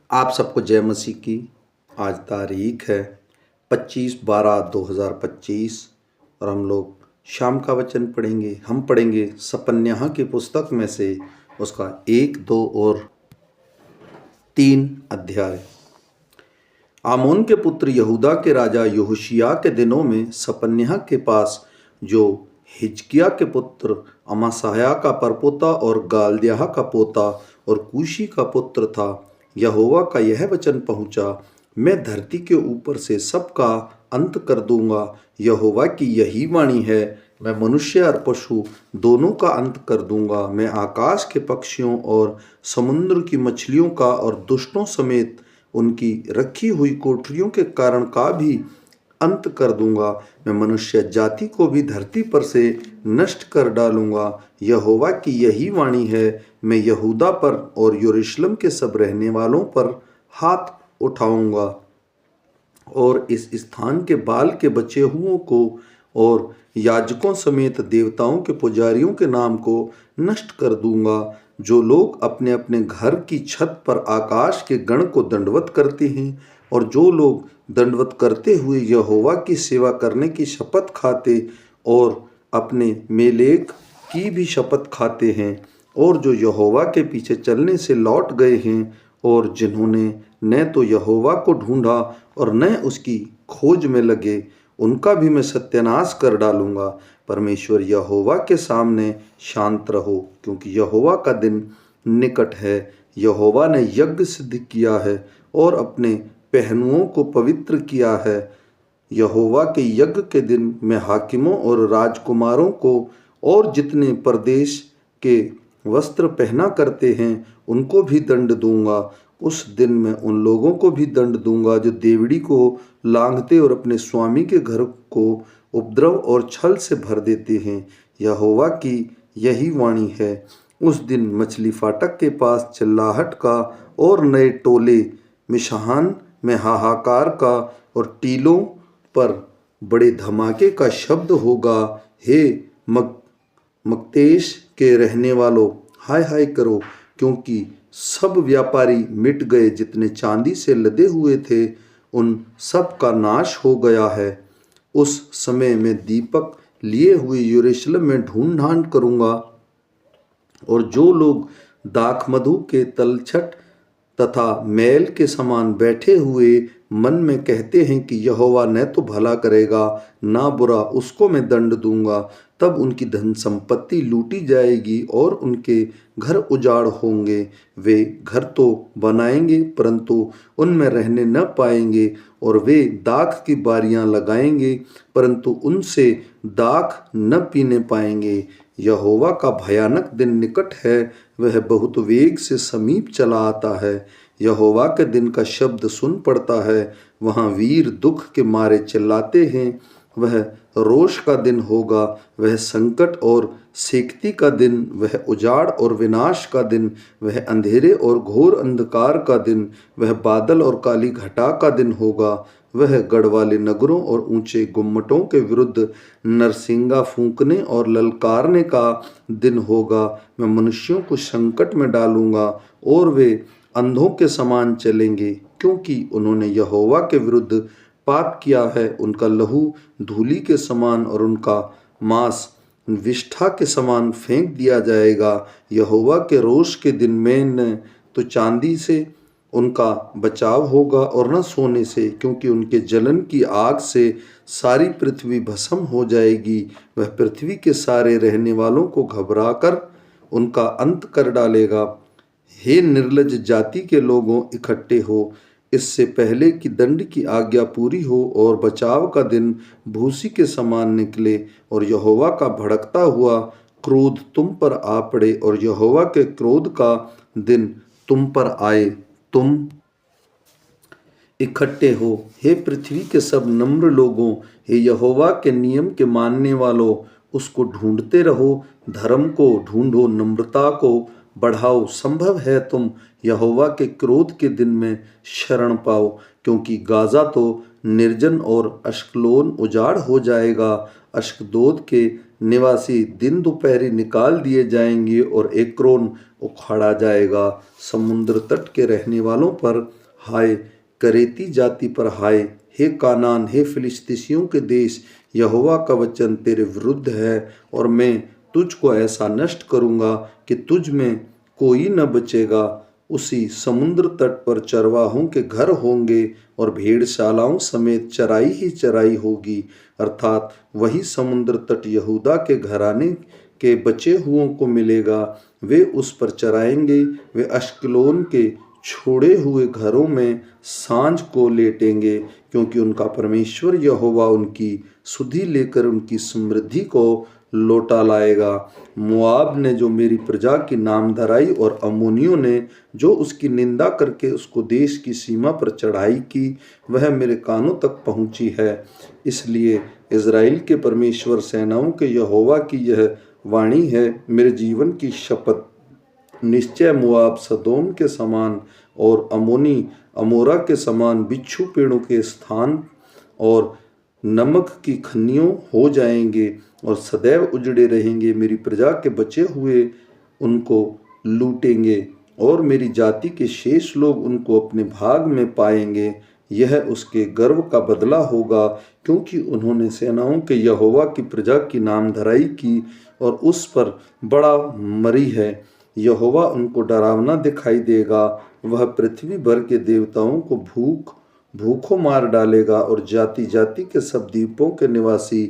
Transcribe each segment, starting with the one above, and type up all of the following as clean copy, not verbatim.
आप सबको जय मसीह की। आज तारीख है 25/12/2025 और हम लोग शाम का वचन पढ़ेंगे। हम पढ़ेंगे सपन्याह की पुस्तक में से उसका 1, 2 और 3 अध्याय। आमोन के पुत्र यहूदा के राजा यहोशिय्याह के दिनों में सपन्याह के पास, जो हिजकिय्याह के पुत्र अमासायाह का परपोता और गालद्याह का पोता और कूशी का पुत्र था, यहोवा का यह वचन पहुंचा, मैं धरती के ऊपर से सबका अंत कर दूंगा। यहोवा की यही वाणी है, मैं मनुष्य और पशु दोनों का अंत कर दूंगा। मैं आकाश के पक्षियों और समुद्र की मछलियों का और दुष्टों समेत उनकी रखी हुई कोठरियों के कारण का भी अंत कर दूंगा। मैं मनुष्य जाति को भी धरती पर से नष्ट कर डालूंगा। यहोवा की यही वाणी है, मैं यहूदा पर और यरूशलेम के सब रहने वालों पर हाथ उठाऊंगा और इस स्थान के बाल के बचे हुओं को और याजकों समेत देवताओं के पुजारियों के नाम को नष्ट कर दूंगा। जो लोग अपने अपने घर की छत पर आकाश के गण को दंडवत करते हैं और जो लोग दंडवत करते हुए यहोवा की सेवा करने की शपथ खाते और अपने मेलेक की भी शपथ खाते हैं, और जो यहोवा के पीछे चलने से लौट गए हैं और जिन्होंने न तो यहोवा को ढूंढा और न उसकी खोज में लगे, उनका भी मैं सत्यानाश कर डालूंगा। परमेश्वर यहोवा के सामने शांत रहो, क्योंकि यहोवा का दिन निकट है। यहोवा ने यज्ञ सिद्ध किया है और अपने पहनुओं को पवित्र किया है। यहोवा के यज्ञ के दिन मैं हाकिमों और राजकुमारों को और जितने परदेश के वस्त्र पहना करते हैं उनको भी दंड दूंगा। उस दिन मैं उन लोगों को भी दंड दूंगा जो देवड़ी को लांघते और अपने स्वामी के घर को उपद्रव और छल से भर देते हैं। यहोवा की यही वाणी है। उस दिन मछली फाटक के पास चिल्लाहट का और नए टोले मिशाहान में हाहाकार का और टीलों पर बड़े धमाके का शब्द होगा। हे मक्तेश के रहने वालों, हाय हाय करो, क्योंकि सब व्यापारी मिट गए। जितने चांदी से लदे हुए थे उन सब का नाश हो गया है। उस समय मैं दीपक लिए हुए यरूशलेम में ढूंढ ढांढ करूंगा, और जो लोग दाखमधु के तलछट तथा मैल के समान बैठे हुए मन में कहते हैं कि यहोवा न तो भला करेगा ना बुरा, उसको मैं दंड दूंगा, तब उनकी धन संपत्ति लूटी जाएगी और उनके घर उजाड़ होंगे। वे घर तो बनाएंगे परंतु उनमें रहने न पाएंगे, और वे दाख की बारियां लगाएंगे परंतु उनसे दाख न पीने पाएंगे। यहोवा का भयानक दिन निकट है, वह बहुत वेग से समीप चला आता है। यहोवा के दिन का शब्द सुन पड़ता है, वहाँ वीर दुख के मारे चिल्लाते हैं। वह रोष का दिन होगा, वह संकट और सेक्ती का दिन, वह उजाड़ और विनाश का दिन, वह अंधेरे और घोर अंधकार का दिन, वह बादल और काली घटा का दिन होगा। वह गढ़ वाले नगरों और ऊंचे गुम्मटों के विरुद्ध नरसिंगा फूंकने और ललकारने का दिन होगा। मैं मनुष्यों को संकट में डालूंगा और वे अंधों के समान चलेंगे, क्योंकि उन्होंने यहोवा के विरुद्ध पाप किया है। उनका लहू धूलि के समान और उनका मांस विष्ठा के समान फेंक दिया जाएगा। यहोवा के रोष के दिन में न तो चांदी से उनका बचाव होगा और न सोने से, क्योंकि उनके जलन की आग से सारी पृथ्वी भस्म हो जाएगी। वह पृथ्वी के सारे रहने वालों को घबराकर उनका अंत कर डालेगा। हे निर्लज जाति के लोगों, इकट्ठे हो, इससे पहले कि दंड की आज्ञा पूरी हो और बचाव का दिन भूसी के समान निकले और यहोवा का भड़कता हुआ क्रोध तुम पर आ पड़े और यहोवा के क्रोध का दिन तुम पर आए। तुम इकट्ठे हो, हे पृथ्वी के सब नम्र लोगों, हे यहोवा के नियम के मानने वालों, उसको ढूंढते रहो, धर्म को ढूंढो, नम्रता को बढ़ाओ। संभव है तुम यहोवा के क्रोध के दिन में शरण पाओ, क्योंकि गाजा तो निर्जन और अश्कलोन उजाड़ हो जाएगा। अश्कदोद के निवासी दिन दोपहरी निकाल दिए जाएंगे और एक्रोन उखाड़ा जाएगा। समुद्र तट के रहने वालों पर हाय, करेती जाति पर हाय, हे कानान, हे फिलिस्तीसियों के देश, यहोवा का वचन तेरे विरुद्ध है और मैं तुझको ऐसा नष्ट करूंगा कि तुझ में कोई न बचेगा। उसी समुद्र तट पर चरवाहों के घर होंगे और भेड़शालाओं समेत चराई ही चराई होगी, अर्थात वही समुद्र तट यहूदा के घराने के बचे हुओं को मिलेगा। वे उस पर चराएंगे। वे अश्कलोन के छोड़े हुए घरों में सांझ को लेटेंगे, क्योंकि उनका परमेश्वर यहोवा उनकी सुधि लेकर उनकी समृद्धि को लौटा लाएगा। मोआब ने जो मेरी प्रजा की नामधराई और अम्मोनियों ने जो उसकी निंदा करके उसको देश की सीमा पर चढ़ाई की, वह मेरे कानों तक पहुंची है। इसलिए इज़राइल के परमेश्वर सेनाओं के यहोवा की यह वाणी है, मेरे जीवन की शपथ, निश्चय मोआब सदोम के समान और अमोनी अमोरा के समान बिच्छू पेड़ों के स्थान और नमक की खन्नियों हो जाएंगे और सदैव उजड़े रहेंगे। मेरी प्रजा के बचे हुए उनको लूटेंगे और मेरी जाति के शेष लोग उनको अपने भाग में पाएंगे। यह उसके गर्व का बदला होगा, क्योंकि उन्होंने सेनाओं के यहोवा की प्रजा की नामधराई की और उस पर बड़ा मरी है। यहोवा उनको डरावना दिखाई देगा। वह पृथ्वी भर के देवताओं को भूखों मार डालेगा और जाति जाति के सब द्वीपों के निवासी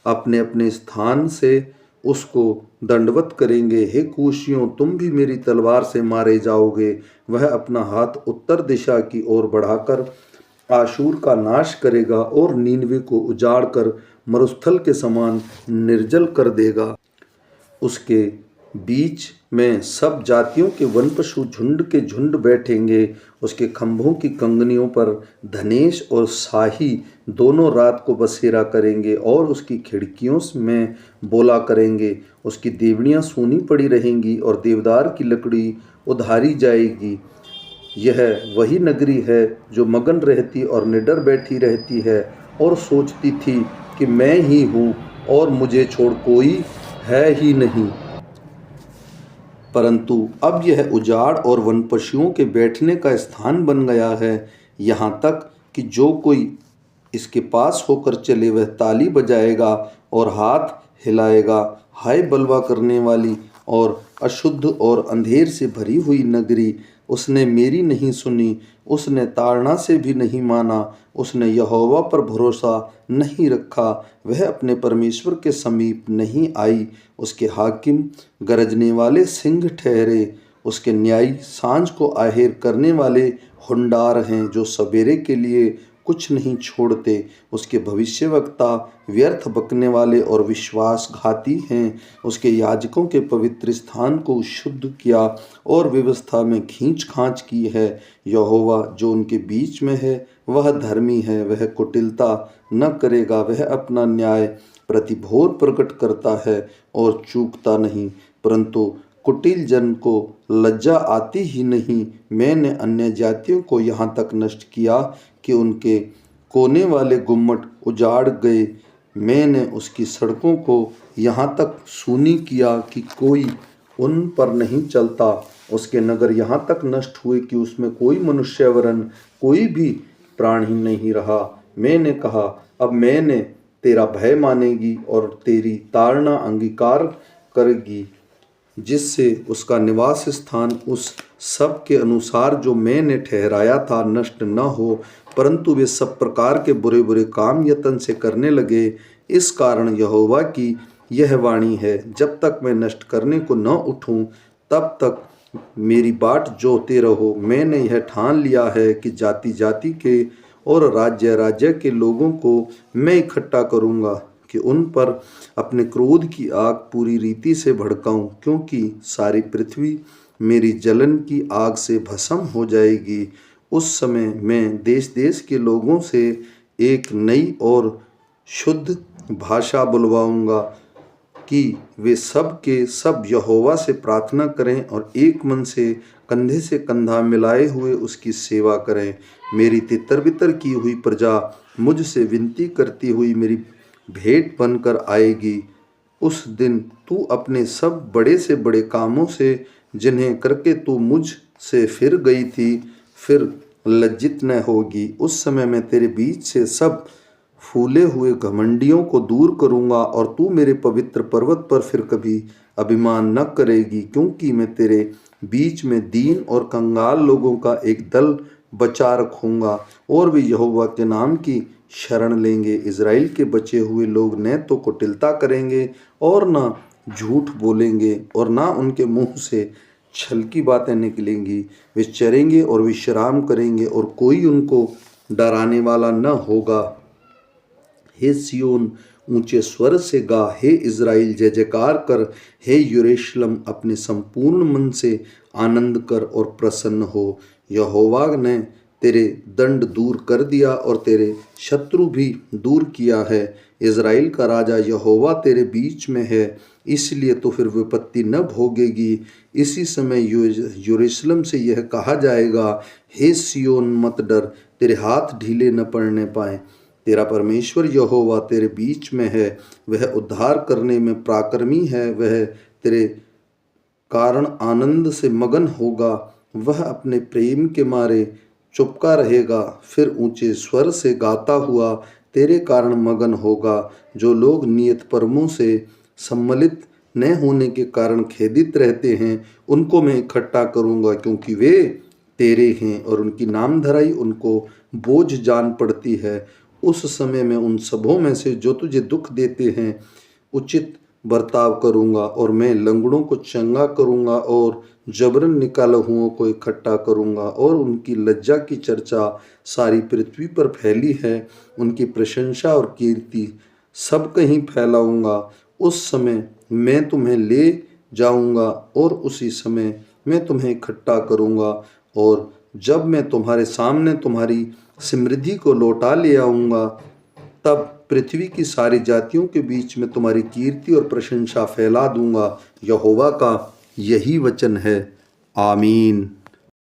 अपने अपने स्थान से उसको दंडवत करेंगे। हे कूशियों, तुम भी मेरी तलवार से मारे जाओगे। वह अपना हाथ उत्तर दिशा की ओर बढ़ाकर आशूर का नाश करेगा और नीनवे को उजाड़ कर मरुस्थल के समान निर्जल कर देगा। उसके बीच में सब जातियों के वन पशु झुंड के झुंड बैठेंगे। उसके खंभों की कंगनियों पर धनेश और शाही दोनों रात को बसेरा करेंगे और उसकी खिड़कियों में बोला करेंगे। उसकी देवड़ियाँ सूनी पड़ी रहेंगी और देवदार की लकड़ी उधारी जाएगी। यह वही नगरी है जो मगन रहती और निडर बैठी रहती है और सोचती थी कि मैं ही हूँ और मुझे छोड़ कोई है ही नहीं। परंतु अब यह उजाड़ और वन पशुओं के बैठने का स्थान बन गया है, यहाँ तक कि जो कोई इसके पास होकर चले वह ताली बजाएगा और हाथ हिलाएगा। हाय बलवा करने वाली और अशुद्ध और अंधेर से भरी हुई नगरी, उसने मेरी नहीं सुनी, उसने ताड़ना से भी नहीं माना, उसने यहोवा पर भरोसा नहीं रखा, वह अपने परमेश्वर के समीप नहीं आई। उसके हाकिम गरजने वाले सिंह ठहरे, उसके न्यायी सांझ को आहेर करने वाले हुंडार हैं जो सवेरे के लिए कुछ नहीं छोड़ते। उसके भविष्यवक्ता व्यर्थ बकने वाले और विश्वासघाती हैं। उसके याजकों के पवित्र स्थान को शुद्ध किया और व्यवस्था में खींच खांच की है। यहोवा जो उनके बीच में है वह धर्मी है, वह कुटिलता न करेगा। वह अपना न्याय प्रतिभोर प्रकट करता है और चूकता नहीं, परंतु कुटिल जन को लज्जा आती ही नहीं। मैंने अन्य जातियों को यहाँ तक नष्ट किया कि उनके कोने वाले गुम्मट उजाड़ गए। मैंने उसकी सड़कों को यहाँ तक सूनी किया कि कोई उन पर नहीं चलता। उसके नगर यहाँ तक नष्ट हुए कि उसमें कोई मनुष्य वरन कोई भी प्राणी नहीं रहा। मैंने कहा, अब मैंने तेरा भय मानेगी और तेरी ताड़ना अंगीकार करेगी, जिससे उसका निवास स्थान उस सब के अनुसार जो मैंने ठहराया था नष्ट न हो। परंतु वे सब प्रकार के बुरे बुरे काम यत्न से करने लगे। इस कारण यहोवा की यह वाणी है, जब तक मैं नष्ट करने को न उठूं तब तक मेरी बाट जोते रहो। मैंने यह ठान लिया है कि जाति जाति के और राज्य राज्य के लोगों को मैं इकट्ठा करूँगा कि उन पर अपने क्रोध की आग पूरी रीति से भड़काऊं, क्योंकि सारी पृथ्वी मेरी जलन की आग से भस्म हो जाएगी। उस समय मैं देश देश के लोगों से एक नई और शुद्ध भाषा बुलवाऊंगा कि वे सब के सब यहोवा से प्रार्थना करें और एक मन से कंधा मिलाए हुए उसकी सेवा करें। मेरी तितर बितर की हुई प्रजा मुझसे विनती करती हुई मेरी भेंट बनकर आएगी। उस दिन तू अपने सब बड़े से बड़े कामों से जिन्हें करके तू मुझ से फिर गई थी फिर लज्जित न होगी। उस समय मैं तेरे बीच से सब फूले हुए घमंडियों को दूर करूंगा और तू मेरे पवित्र पर्वत पर फिर कभी अभिमान न करेगी, क्योंकि मैं तेरे बीच में दीन और कंगाल लोगों का एक दल बचा रखूंगा और वे यहोवा के नाम की शरण लेंगे। इज़राइल के बचे हुए लोग न तो कुटिलता करेंगे और न झूठ बोलेंगे और न उनके मुंह से छल की बातें निकलेंगी। वे चरेंगे और विश्राम करेंगे और कोई उनको डराने वाला न होगा। हे सियोन, ऊंचे स्वर से गा। हे इज़राइल, जय जयकार कर। हे यरूशलेम, अपने संपूर्ण मन से आनंद कर और प्रसन्न हो। यहोवा ने तेरे दंड दूर कर दिया और तेरे शत्रु भी दूर किया है। इज़राइल का राजा यहोवा तेरे बीच में है, इसलिए तो फिर विपत्ति न भोगेगी। इसी समय यरूशलेम से यह कहा जाएगा, हे सियोन मत डर, तेरे हाथ ढीले न पड़ने पाए। तेरा परमेश्वर यहोवा तेरे बीच में है, वह उद्धार करने में पराक्रमी है। वह तेरे कारण आनंद से मगन होगा, वह अपने प्रेम के मारे चुपका रहेगा, फिर ऊंचे स्वर से गाता हुआ तेरे कारण मगन होगा। जो लोग नियत कर्मों से सम्मिलित न होने के कारण खेदित रहते हैं, उनको मैं इकट्ठा करूंगा, क्योंकि वे तेरे हैं और उनकी नामधराई उनको बोझ जान पड़ती है। उस समय मैं उन सबों में से जो तुझे दुख देते हैं उचित बर्ताव करूंगा और मैं लंगड़ों को चंगा करूंगा और जबरन निकाले हुओं को इकट्ठा करूंगा और उनकी लज्जा की चर्चा सारी पृथ्वी पर फैली है। उनकी प्रशंसा और कीर्ति सब कहीं फैलाऊंगा। उस समय मैं तुम्हें ले जाऊंगा और उसी समय मैं तुम्हें इकट्ठा करूंगा और जब मैं तुम्हारे सामने तुम्हारी समृद्धि को लौटा ले आऊंगा, तब पृथ्वी की सारी जातियों के बीच में तुम्हारी कीर्ति और प्रशंसा फैला दूंगा। यहोवा का यही वचन है। आमीन।